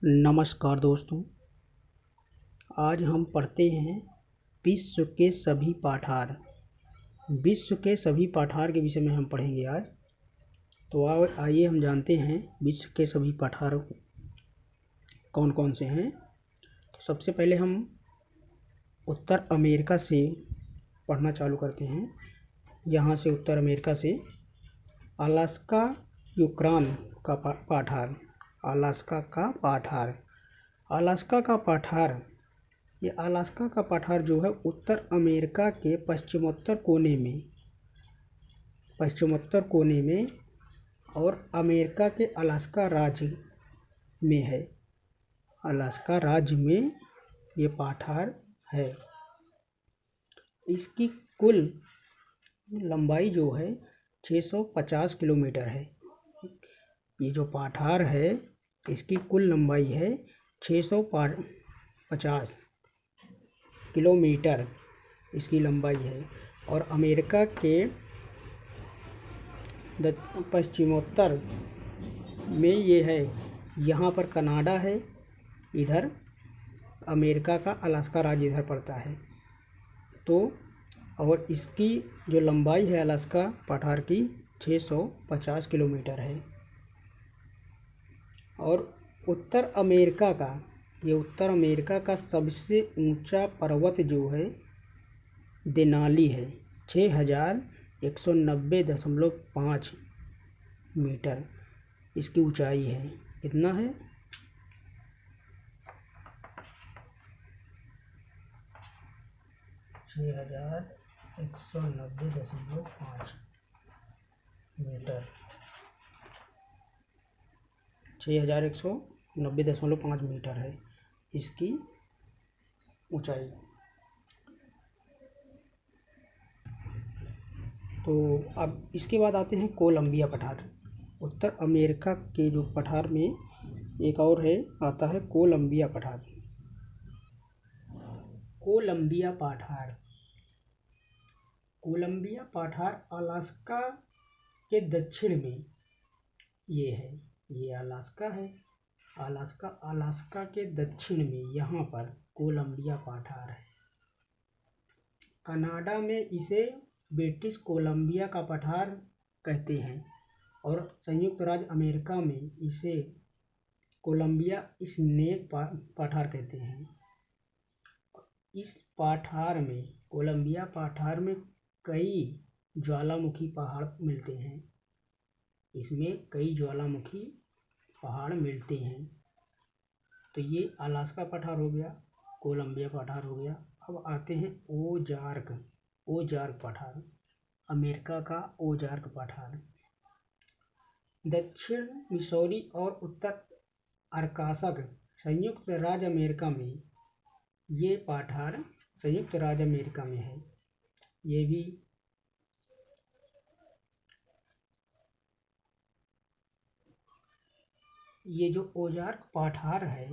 नमस्कार दोस्तों। आज हम पढ़ते हैं विश्व के सभी पाठार। विश्व के सभी पाठार के विषय में हम पढ़ेंगे आज। तो आइए हम जानते हैं विश्व के सभी पाठार कौन कौन से हैं। तो सबसे पहले हम उत्तर अमेरिका से पढ़ना चालू करते हैं। यहाँ से उत्तर अमेरिका से अलास्का यूक्रेन का पाठार। अलास्का का पाठार। अलास्का का पाठार, ये अलास्का का पाठार जो है उत्तर अमेरिका के पश्चिमोत्तर कोने में और अमेरिका के अलास्का राज्य में है। अलास्का राज्य में ये पाठार है। इसकी कुल लंबाई जो है 650 किलोमीटर है। ये जो पाठार है इसकी कुल लंबाई है 650 किलोमीटर इसकी लंबाई है। और अमेरिका के पश्चिमोत्तर में ये है। यहाँ पर कनाडा है, इधर अमेरिका का अलास्का राज्य इधर पड़ता है। तो और इसकी जो लंबाई है अलास्का पाठार की 650 किलोमीटर है। और उत्तर अमेरिका का सबसे ऊंचा पर्वत जो है देनाली है। 6190.5 मीटर इसकी ऊंचाई है। कितना है? 6190.5 मीटर। 6190.5 मीटर है इसकी ऊंचाई। तो अब इसके बाद आते हैं कोलंबिया पठार। उत्तर अमेरिका के जो पठार में एक और है, आता है कोलंबिया पठार। कोलंबिया पठार अलास्का के दक्षिण में ये है। ये अलास्का है। अलास्का के दक्षिण में यहाँ पर कोलंबिया पठार है। कनाडा में इसे ब्रिटिश कोलंबिया का पठार कहते हैं और संयुक्त राज्य अमेरिका में इसे कोलंबिया स्नेक पठार कहते हैं। इस कोलंबिया पठार में कई ज्वालामुखी पहाड़ मिलते हैं। इसमें कई ज्वालामुखी पहाड़ मिलते हैं। तो ये अलास्का पठार हो गया, कोलंबिया पठार हो गया। अब आते हैं ओजार्क पठार। अमेरिका का ओजार्क पठार दक्षिण मिसौरी और उत्तर अरकानसा संयुक्त राज्य अमेरिका में ये पठार संयुक्त राज्य अमेरिका में है। ये भी ये जो ओजार्क पठार है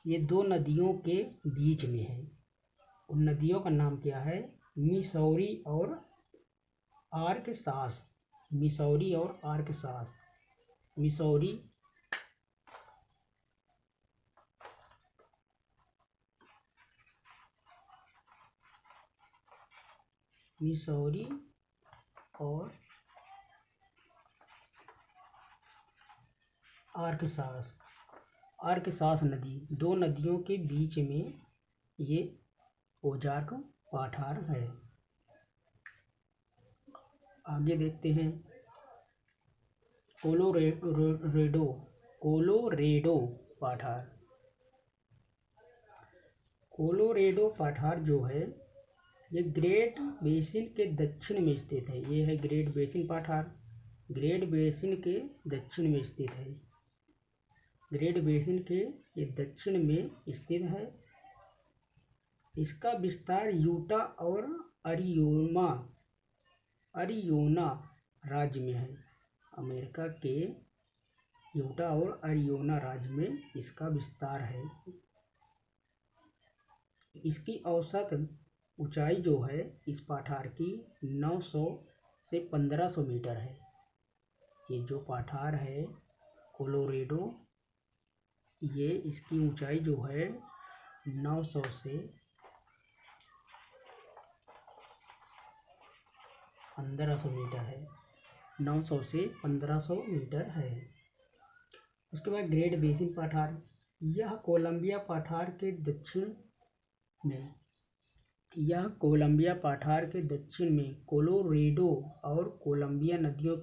ये दो नदियों के बीच में है। उन नदियों का नाम क्या है? मिसौरी और आर्कसास। मिसौरी और आर्कसास नदी, दो नदियों के बीच में ये ओजार्क पठार है। आगे देखते हैं कोलोरेडो पठार। कोलोरेडो पठार जो है ये ग्रेट बेसिन के दक्षिण में स्थित है। ये है ग्रेट बेसिन पठार। ग्रेट बेसिन के दक्षिण में स्थित है। ग्रेट बेसिन के ये दक्षिण में स्थित है। इसका विस्तार यूटा और अरियोना राज्य में है। अमेरिका के यूटा और अरियोना राज्य में इसका विस्तार है। इसकी औसत ऊंचाई जो है इस पठार की 900 से 1500 मीटर है। ये जो पठार है कोलोरेडो ये इसकी ऊंचाई जो है 900 से 1500 मीटर है। 900 से 1500 मीटर है। उसके बाद ग्रेट बेसिन पठार, यह कोलंबिया पठार के दक्षिण में कोलोरेडो और कोलंबिया नदियों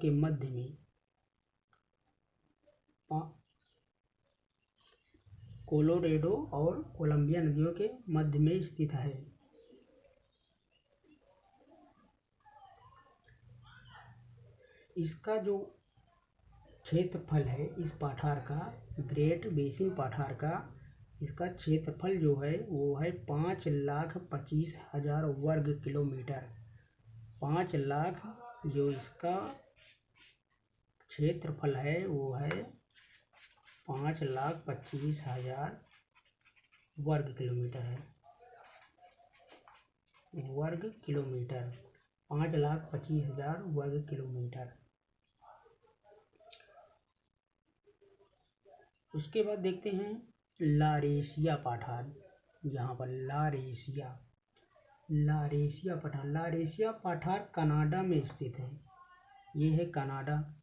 के मध्य में स्थित है। इसका जो क्षेत्रफल है इस पठार का, ग्रेट बेसिन पठार का, इसका क्षेत्रफल जो है वो है 5,25,000 वर्ग किलोमीटर। 5 लाख जो इसका क्षेत्रफल है वो है 5,25,000 वर्ग किलोमीटर है। 5,25,000 वर्ग किलोमीटर। उसके बाद देखते हैं लारेशिया पठार। यहाँ पर लारेशिया पठार कनाडा में स्थित है। ये है कनाडा।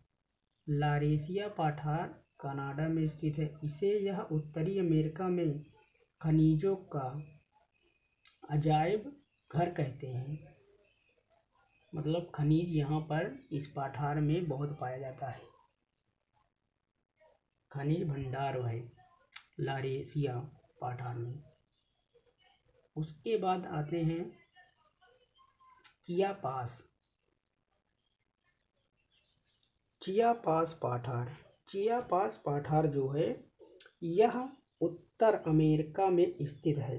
लारेशिया पठार कनाडा में स्थित है। इसे यह उत्तरी अमेरिका में खनिजों का अजायब घर कहते हैं। मतलब खनिज यहाँ पर इस पठार में बहुत पाया जाता है। खनिज भंडार है लारेशिया पठार में। उसके बाद आते हैं चियापास पठार। चियापास पठार जो है यह उत्तर अमेरिका में स्थित है।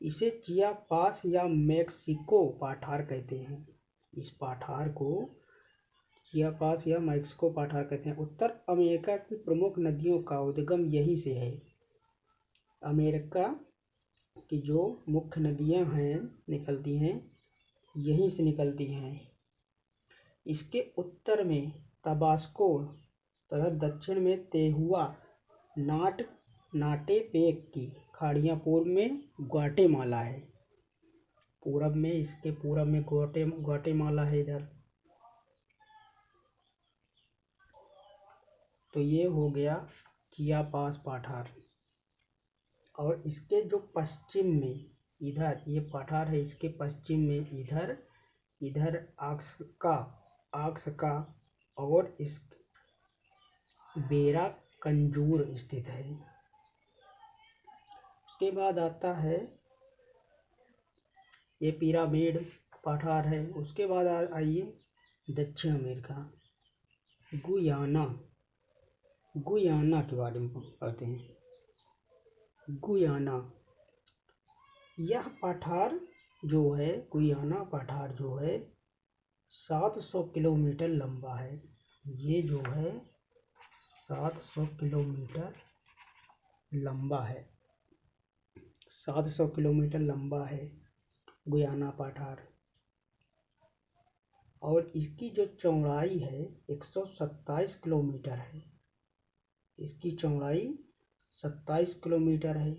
इसे चियापास या मैक्सिको पठार कहते हैं। इस पठार को चियापास या मैक्सिको पठार कहते हैं। उत्तर अमेरिका की प्रमुख नदियों का उद्गम यहीं से है। अमेरिका की जो मुख्य नदियां हैं निकलती हैं यहीं से निकलती हैं। इसके उत्तर में तबास्को तथा दक्षिण में तेहुआ नाटेपेक की खाड़ियाँ, पूर्व में ग्वाटेमाला है। पूरब में ग्वाटेमाला है इधर। तो ये हो गया चियापास पठार। और इसके जो पश्चिम में इधर ये पठार है, इसके पश्चिम में इधर आक्स का और इस बेरा कंजूर स्थित है। उसके बाद आता है ये पिरामिड पठार है। उसके बाद आइए दक्षिण अमेरिका, गुयाना के बारे में पढ़ते हैं। गुयाना, यह पठार जो है गुयाना पठार जो है 700 किलोमीटर लंबा है। ये जो है 700 किलोमीटर लंबा है। 700 किलोमीटर लंबा है गुयाना पठार। और इसकी जो चौड़ाई है 127 किलोमीटर है। इसकी चौड़ाई 27 किलोमीटर है।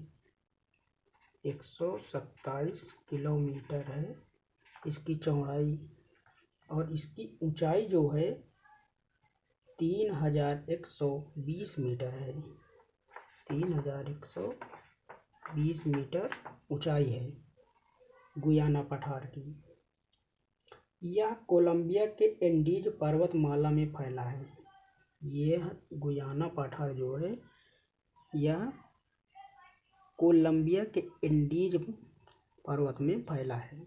127 किलोमीटर है इसकी चौड़ाई। और इसकी ऊंचाई जो है 3,120 मीटर है। 3,120 मीटर ऊंचाई है गुयाना पठार की। यह कोलंबिया के एंडीज पर्वतमाला में फैला है। यह गुयाना पठार जो है यह कोलंबिया के एंडीज पर्वत में फैला है।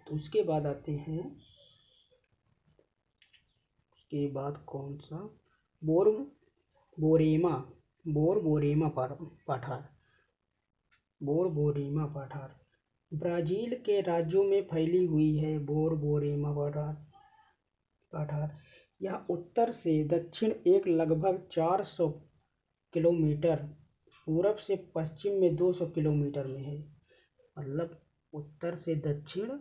तो उसके बाद आते हैं, उसके बाद कौन सा, बोरबोरेमा पठार ब्राज़ील के राज्यों में फैली हुई है। बोरबोरेमा पठार यह उत्तर से दक्षिण एक लगभग 400 किलोमीटर, पूरब से पश्चिम में 200 किलोमीटर में है। मतलब उत्तर से दक्षिण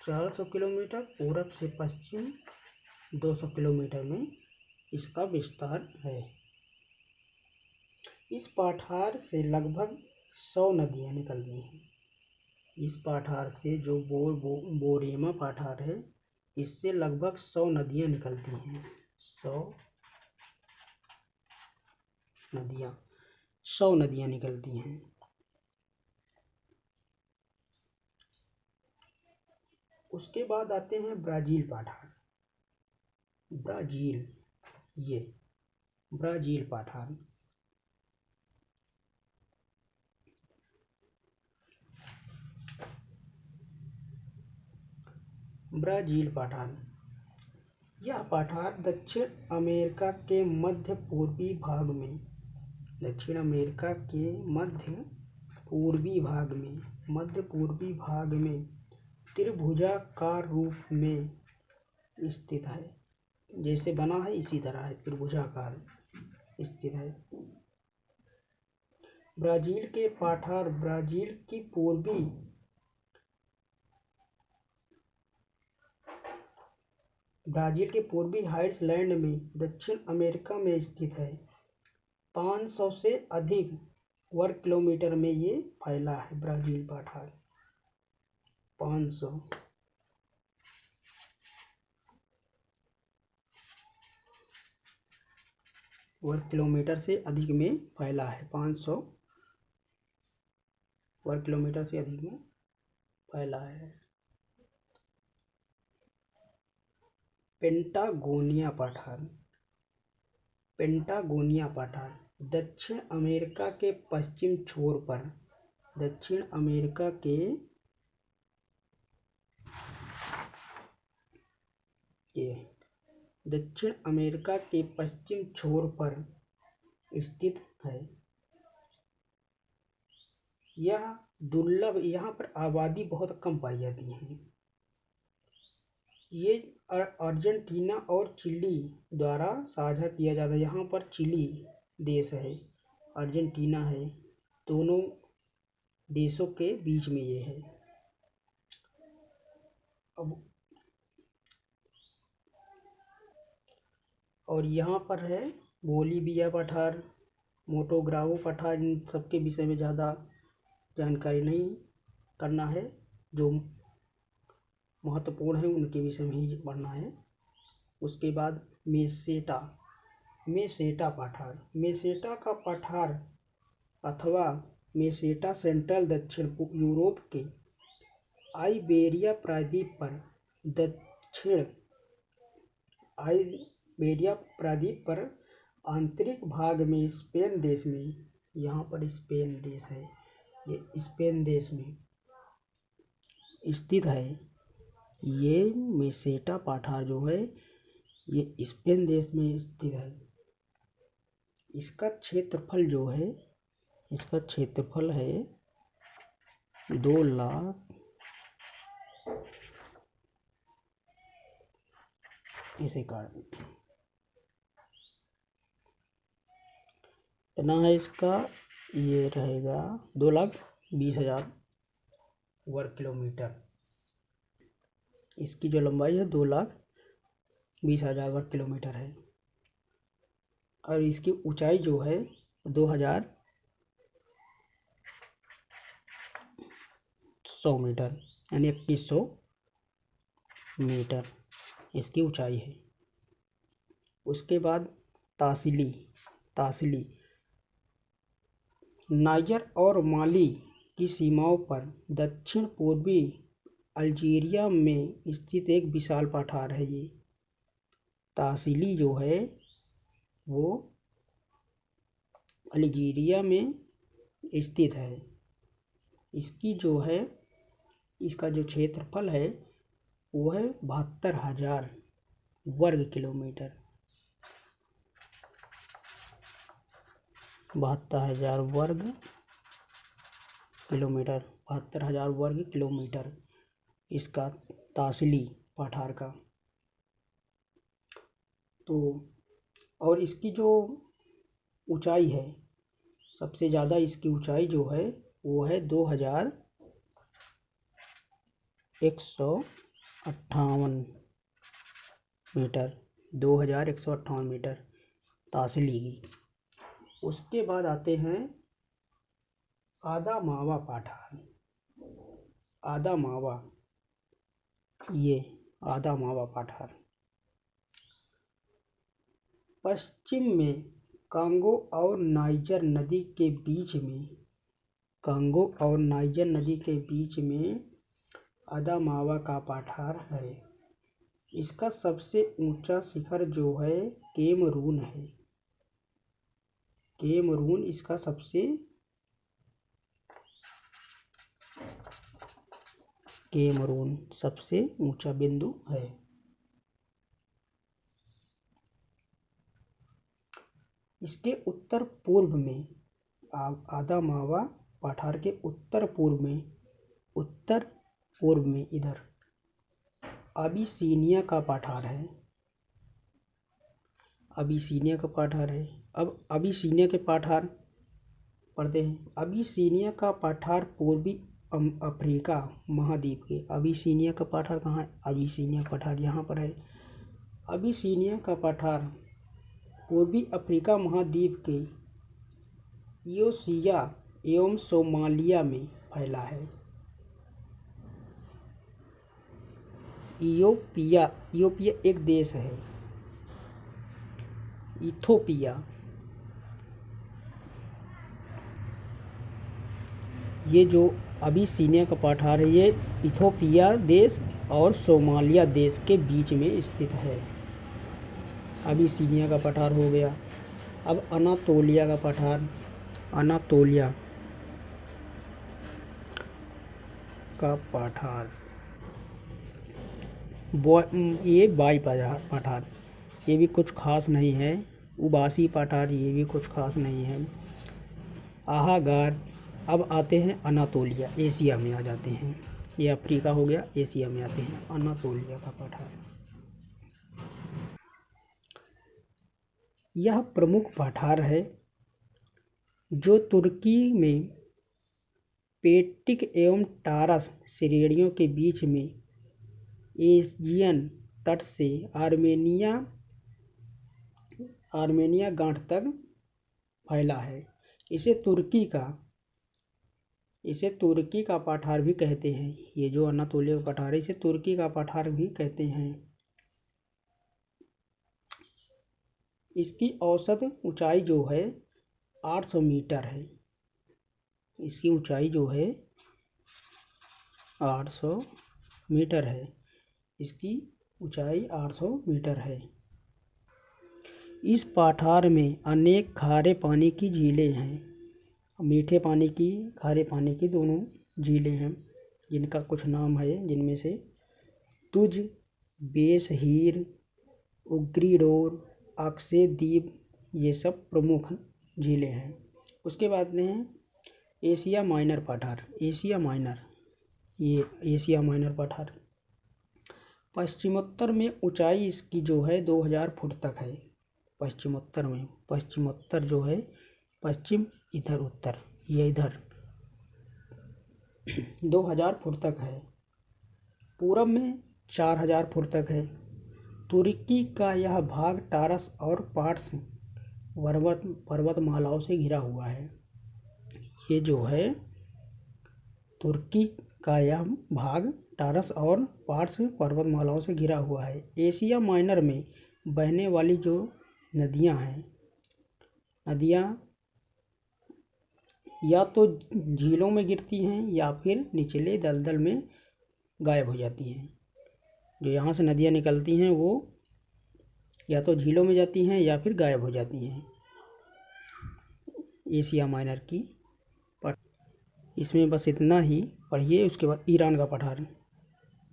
400 किलोमीटर, पूरब से पश्चिम 200 किलोमीटर में इसका विस्तार है। इस पठार से लगभग 100 नदियाँ निकलती हैं। इस पठार से जो बोरेमा पठार है, इससे लगभग 100 नदियाँ निकलती हैं। 100 नदियाँ निकलती हैं। उसके बाद आते हैं ब्राज़ील पठार। ब्राज़ील पठार ब्राज़ील पठार यह पठार दक्षिण अमेरिका के मध्य पूर्वी भाग में त्रिभुजाकार रूप में स्थित है। जैसे बना है इसी तरह है, त्रिभुजाकार स्थित है। ब्राज़ील के पठार ब्राज़ील के पूर्वी हाइट्सलैंड में दक्षिण अमेरिका में स्थित है। 500 से अधिक वर्ग किलोमीटर में ये फैला है। ब्राज़ील पठार 500 वर्ग किलोमीटर से अधिक में फैला है। 500 वर्ग किलोमीटर से अधिक में फैला है। पेंटागोनिया पठार दक्षिण अमेरिका के पश्चिम छोर पर स्थित है। यह दुर्लभ, यहाँ पर आबादी बहुत कम पाई जाती है। ये अर्जेंटीना और चिली द्वारा साझा किया जाता है। यहाँ पर चिली देश है, अर्जेंटीना है, दोनों देशों के बीच में ये है। अब और यहाँ पर है बोलीविया पठार, मोंटेग्राओ पठार। इन सबके विषय में ज़्यादा जानकारी नहीं करना है, जो महत्वपूर्ण है उनके विषय में ही पढ़ना है। उसके बाद मेसेटा का पठार अथवा मेसेटा सेंट्रल दक्षिण यूरोप के आइबेरिया प्रायद्वीप पर आंतरिक भाग में स्पेन देश में, यहाँ पर स्पेन देश है, ये स्पेन देश में स्थित है। ये मेसेटा पठार जो है ये स्पेन देश में स्थित है। इसका क्षेत्रफल है 2 लाख इतना है इसका। ये रहेगा 2,20,000 वर्ग किलोमीटर। इसकी जो लंबाई है 2,20,000 वर्ग किलोमीटर है। और इसकी ऊंचाई जो है 2,100 मीटर, यानी 2,100 मीटर इसकी ऊंचाई है। उसके बाद तासिली नाइजर और माली की सीमाओं पर दक्षिण पूर्वी अल्जीरिया में स्थित एक विशाल पठार है। ये तासिली जो है वो अल्जीरिया में स्थित है। इसका जो क्षेत्रफल है वो है 72,000 वर्ग किलोमीटर। 72,000 वर्ग किलोमीटर इसका तासिली पठार का। तो और इसकी जो ऊंचाई है, सबसे ज़्यादा इसकी ऊंचाई जो है वो है 2,158 मीटर, 2158 मीटर तासली की। उसके बाद आते हैं आदा मावा पठार। आदा मावा, ये आदा मावा पठार पश्चिम में कांगो और नाइजर नदी के बीच में, कांगो और नाइजर नदी के बीच में आदा मावा का पठार है। इसका सबसे ऊंचा शिखर जो है केमरून है। केमरून इसका सबसे ऊंचा बिंदु है। इसके उत्तर पूर्व में, आदा मावा पठार के उत्तर पूर्व में इधर अबिसीनिया का पठार है। अबिसीनिया का पठार है। अब अबिसीनिया के पठार पढ़ते हैं। अबिसीनिया का पठार पूर्वी अफ्रीका महाद्वीप के, अबिसीनिया का पठार कहाँ है? अबिसीनिया पठार यहाँ पर है। अबिसीनिया का पठार पूर्वी अफ्रीका महाद्वीप के इयोसिया एवं सोमालिया में फैला है। इथियोपिया एक देश है। इथियोपिया, ये जो अबिसीनिया का पठार है ये इथियोपिया देश और सोमालिया देश के बीच में स्थित है। अबिसीनिया का पठार हो गया। अब अनातोलिया का पठार, अनातोलिया का पठार, ये बाई पठार, ये भी कुछ खास नहीं है। उबासी पठार, ये भी कुछ खास नहीं है। आहागार। अब आते हैं अनातोलिया, एशिया में आ जाते हैं। ये अफ्रीका हो गया, एशिया में आते हैं अनातोलिया का पठार। यह प्रमुख पठार है जो तुर्की में पेटिक एवं टारस श्रेणियों के बीच में एजियन तट से आर्मेनिया गांठ तक फैला है। इसे तुर्की का पठार भी कहते हैं। ये जो अनातोलिया का पठार है इसे तुर्की का पठार भी कहते हैं। इसकी औसत ऊंचाई जो है 800 मीटर है। इसकी ऊंचाई जो है 800 मीटर है। इसकी ऊंचाई 800 मीटर है। इस पठार में अनेक खारे पानी की झीलें हैं। मीठे पानी की, खारे पानी की दोनों झीलें हैं, जिनका कुछ नाम है, जिनमें से तुज, बेसहीर, उग्रीडोर, अक्सेदीप, ये सब प्रमुख झीलें हैं। उसके बाद में है एशिया माइनर पठार। एशिया माइनर, ये एशिया माइनर पठार पश्चिमोत्तर में ऊंचाई इसकी जो है 2000 फुट तक है। पश्चिमोत्तर में, पश्चिमोत्तर जो है पश्चिम, इधर उत्तर, ये इधर 2000 फुट तक है। पूरब में 4000 फुट तक है। तुर्की का यह भाग टारस और पार्स पर्वतमालाओं से घिरा हुआ है। ये जो है तुर्की का यह भाग टारस और पार्स पर्वतमालाओं से घिरा हुआ है। एशिया माइनर में बहने वाली जो नदियां हैं, नदियां या तो झीलों में गिरती हैं या फिर निचले दलदल में गायब हो जाती हैं। जो यहाँ से नदियाँ निकलती हैं वो या तो झीलों में जाती हैं या फिर गायब हो जाती हैं। एशिया माइनर की इसमें बस इतना ही पढ़िए। उसके बाद ईरान का पठार।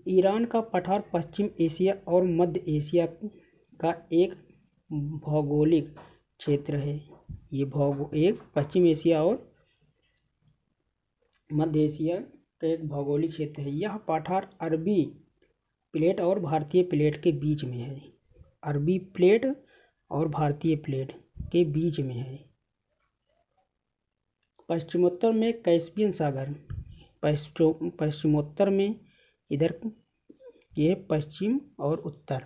ईरान का पठार पश्चिम एशिया और मध्य एशिया का एक भौगोलिक क्षेत्र है। ये एक पश्चिम एशिया और मध्य एशिया का एक भौगोलिक क्षेत्र है। यह पठार अरबी प्लेट और भारतीय प्लेट के बीच में है। अरबी प्लेट और भारतीय प्लेट के बीच में है। पश्चिमोत्तर में कैस्पियन सागर, पश्चिमोत्तर में इधर ये पश्चिम और उत्तर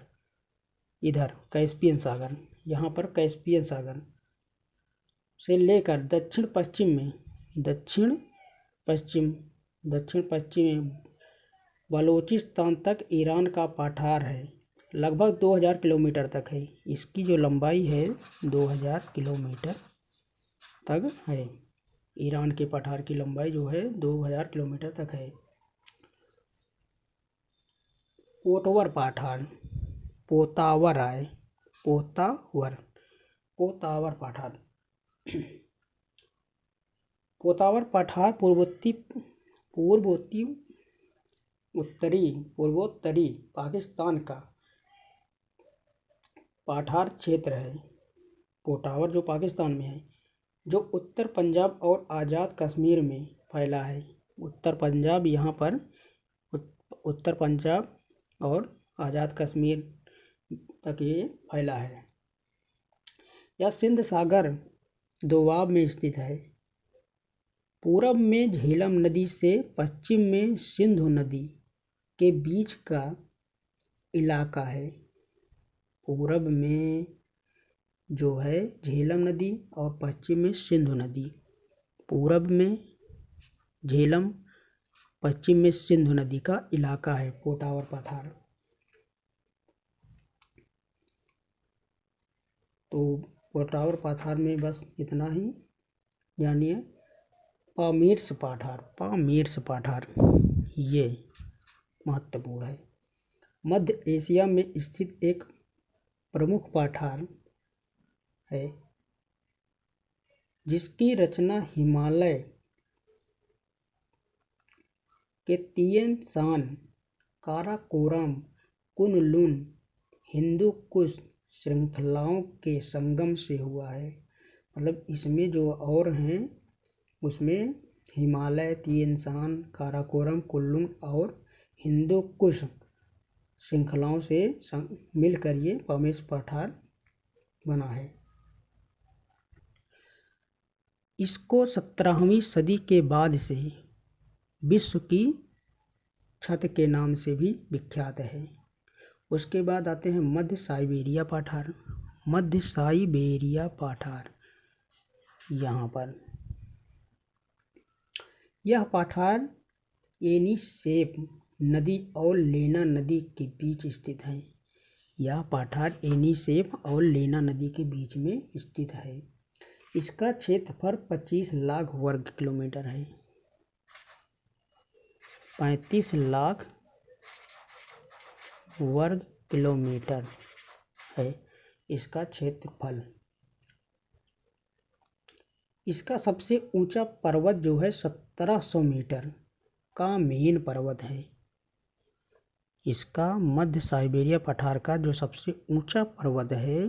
इधर कैस्पियन सागर, यहाँ पर कैस्पियन सागर से लेकर दक्षिण पश्चिम में बलूचिस्तान तक ईरान का पठार है। लगभग 2000 किलोमीटर तक है। इसकी जो लंबाई है 2000 किलोमीटर तक है। ईरान के पठार की लंबाई जो है 2000 किलोमीटर तक है। पोटावर पठार, पोतावर है, पोतावर पठार। पोतावर पठार पूर्वोत्तरी पाकिस्तान का पठार क्षेत्र है। पोटावर जो पाकिस्तान में है, जो उत्तर पंजाब और आज़ाद कश्मीर में फैला है। उत्तर पंजाब, यहाँ पर उत्तर पंजाब और आज़ाद कश्मीर तक ये फैला है। यह सिंध सागर दोआब में स्थित है। पूरब में झेलम नदी से पश्चिम में सिंधु नदी के बीच का इलाका है। पूरब में जो है झेलम नदी और पश्चिम में सिंधु नदी। पूरब में झेलम, पश्चिम में सिंधु नदी का इलाका है पोटावर पठार। तो पोटावर पठार में बस इतना ही जानिए। पामीर्स पठार ये महत्वपूर्ण है। मध्य एशिया में स्थित एक प्रमुख पठार है जिसकी रचना हिमालय के तिएन शान, काराकोरम, कुन-लुन, हिंदू कुश श्रृंखलाओं के संगम से हुआ है। मतलब इसमें जो और हैं उसमें हिमालय, तिएन शान, काराकोरम, कुन-लुन और हिंदू कुश श्रृंखलाओं से मिलकर ये पामीर्स पठार बना है। इसको 17वीं सदी के बाद से विश्व की छत के नाम से भी विख्यात है। उसके बाद आते हैं मध्य साइबेरिया पठार। यहाँ पर यह पठार येनिसेप नदी और लेना नदी के बीच स्थित है। यह पठार येनिसेप और लेना नदी के बीच में स्थित है। इसका क्षेत्रफल 25 लाख वर्ग किलोमीटर है। 35 लाख वर्ग किलोमीटर है इसका क्षेत्रफल। इसका सबसे ऊंचा पर्वत जो है 1700 मीटर का मेन पर्वत है। इसका मध्य साइबेरिया पठार का जो सबसे ऊंचा पर्वत है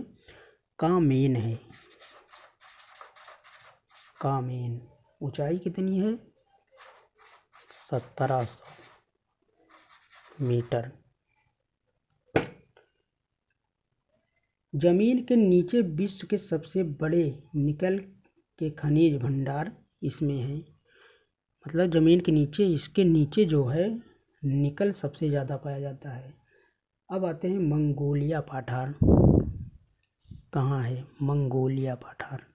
कामेन है। कामेन ऊंचाई कितनी है? 1700 मीटर। जमीन के नीचे विश्व के सबसे बड़े निकल के खनिज भंडार इसमें है। मतलब जमीन के नीचे, इसके नीचे जो है निकल सबसे ज़्यादा पाया जाता है। अब आते हैं मंगोलिया पठार। कहाँ है मंगोलिया पठार?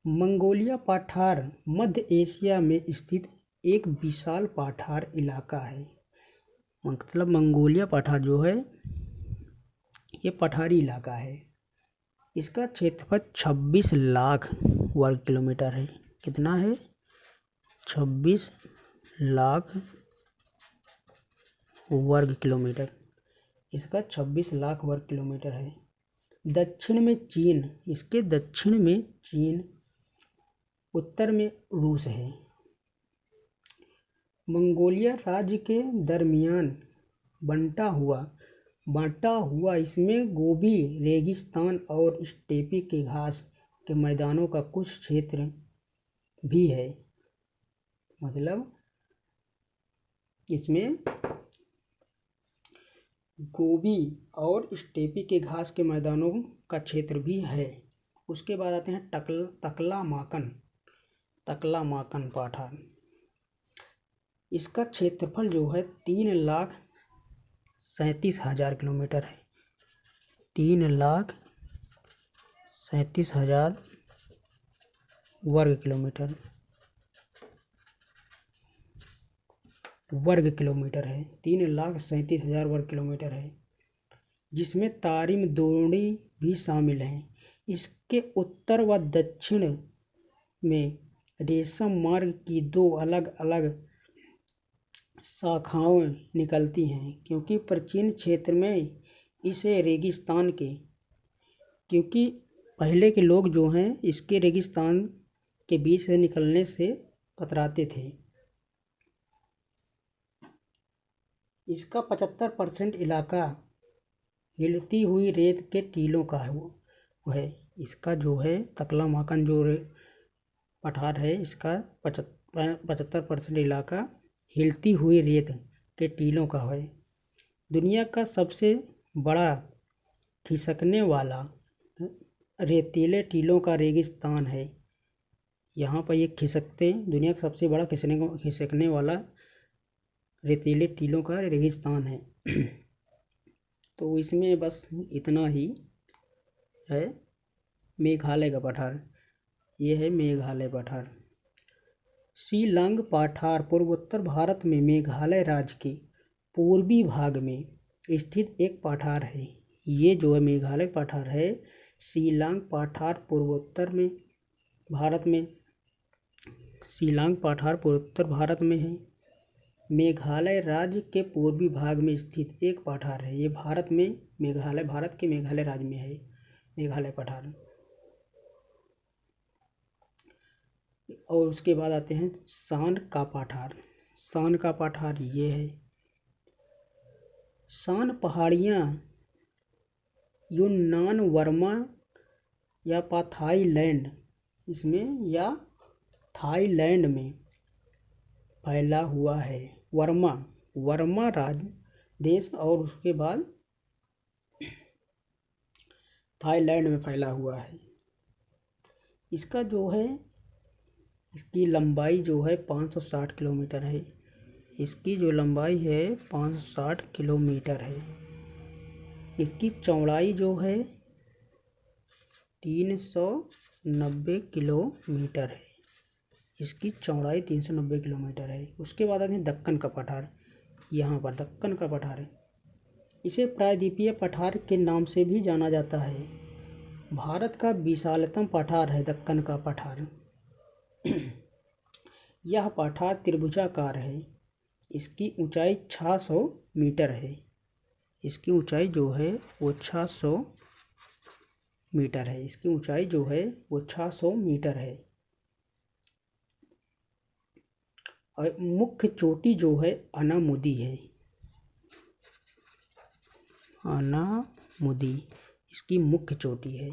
मंगोलिया पठार मध्य एशिया में स्थित एक विशाल पठार इलाका है। मतलब मंगोलिया पठार जो है ये पठारी इलाका है। इसका क्षेत्रफल 26 लाख वर्ग किलोमीटर है। कितना है? 26 लाख वर्ग किलोमीटर। इसका 26 लाख वर्ग किलोमीटर है। दक्षिण में चीन, इसके दक्षिण में चीन, उत्तर में रूस है। मंगोलिया राज्य के दरमियान बांटा हुआ इसमें गोबी रेगिस्तान और स्टेपी के घास के मैदानों का कुछ क्षेत्र भी है। मतलब इसमें गोबी और स्टेपी के घास के मैदानों का क्षेत्र भी है। उसके बाद आते हैं तकलामाकन पठार। इसका क्षेत्रफल जो है 3,37,000 किलोमीटर है। 3,37,000 वर्ग किलोमीटर है। 3,37,000 वर्ग किलोमीटर है, जिसमें तारिम द्रोणी भी शामिल हैं। इसके उत्तर व दक्षिण में रेशम मार्ग की 2 अलग अलग शाखाएं निकलती हैं, क्योंकि प्राचीन क्षेत्र में इसे रेगिस्तान के क्योंकि पहले के लोग जो हैं इसके रेगिस्तान के बीच से निकलने से कतराते थे। इसका 75% इलाका हिलती हुई रेत के टीलों का है। इसका जो है तकलामाकन जो पठार है, इसका 75% इलाका हिलती हुई रेत के टीलों का है। दुनिया का सबसे बड़ा खिसकने वाला रेतीले टीलों का रेगिस्तान है। यहाँ पर ये खिसकते, दुनिया का सबसे बड़ा खिसकने वाला रेतीले टीलों का रेगिस्तान है। तो इसमें बस इतना ही है। मेघालय का पठार, ये है मेघालय पठार। शिलांग पठार पूर्वोत्तर भारत में मेघालय राज्य के पूर्वी भाग में स्थित एक पठार है। ये जो है मेघालय पठार है, शिलांग पठार पूर्वोत्तर में भारत में शिलांग पठार पूर्वोत्तर भारत में है। मेघालय राज्य के पूर्वी भाग में स्थित एक पठार है। ये भारत के मेघालय राज्य में है मेघालय पठार। और उसके बाद आते हैं शान का पठार। शान का पठार ये है। शान पहाड़ियाँ यून्नान, बर्मा या थाईलैंड में फैला हुआ है। वर्मा राज्य देश और उसके बाद थाईलैंड में फैला हुआ है। इसका जो है इसकी लंबाई जो है 560 किलोमीटर है। इसकी जो लंबाई है 560 किलोमीटर है। इसकी चौड़ाई जो है 390 किलोमीटर है। इसकी चौड़ाई 390 किलोमीटर है। उसके बाद आते हैं दक्कन का पठार। यहाँ पर दक्कन का पठार है। इसे प्रायद्वीपीय पठार के नाम से भी जाना जाता है। भारत का विशालतम पठार है दक्कन का पठार। यह पठार त्रिभुजाकार है। इसकी ऊंचाई 600 मीटर है। इसकी ऊंचाई जो है वो 600 मीटर है। इसकी ऊंचाई जो है वो 600 मीटर है। और मुख्य चोटी जो है अनामुदी है। अनामुदी इसकी मुख्य चोटी है।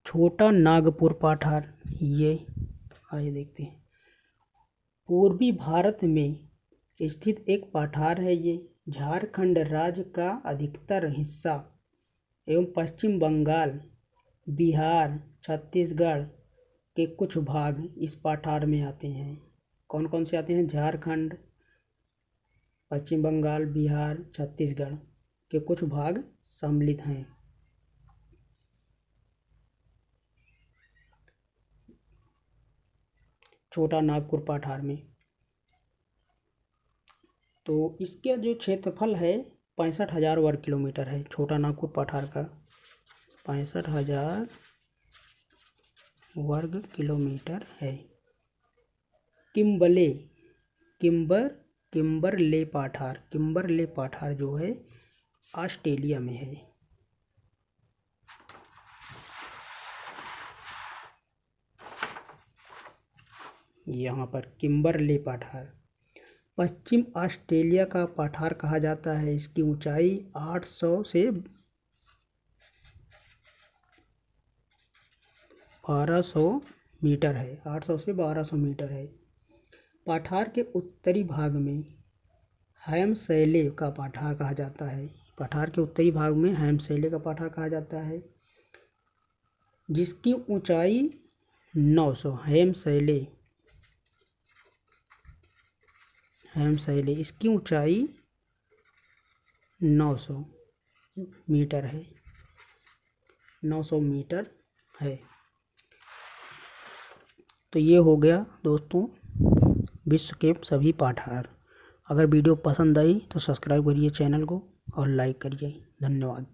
छोटा नागपुर पठार, ये आइए देखते हैं। पूर्वी भारत में स्थित एक पठार है। ये झारखंड राज्य का अधिकतर हिस्सा एवं पश्चिम बंगाल, बिहार, छत्तीसगढ़ के कुछ भाग इस पठार में आते हैं। कौन कौन से आते हैं? झारखंड, पश्चिम बंगाल, बिहार, छत्तीसगढ़ के कुछ भाग सम्मिलित हैं। छोटा नागपुर पठार में तो इसका जो क्षेत्रफल है 65,000 वर्ग किलोमीटर है। छोटा नागपुर पठार का 65,000 वर्ग किलोमीटर है। किम्बरले पठार जो है ऑस्ट्रेलिया में है। यहाँ पर किम्बरले पठार पश्चिम ऑस्ट्रेलिया का पठार कहा जाता है। इसकी ऊंचाई 800 से 1200 मीटर है। 800 से 1200 मीटर है। पठार के उत्तरी भाग में हैमशैले का पठार कहा जाता है। पठार के उत्तरी भाग में हैमशैले का पठार कहा जाता है, जिसकी ऊंचाई 900 हैमशैले इसकी ऊंचाई 900 मीटर है। 900 मीटर है। तो ये हो गया दोस्तों विश्व के सभी पाठार। अगर वीडियो पसंद आई तो सब्सक्राइब करिए चैनल को और लाइक करिए। धन्यवाद।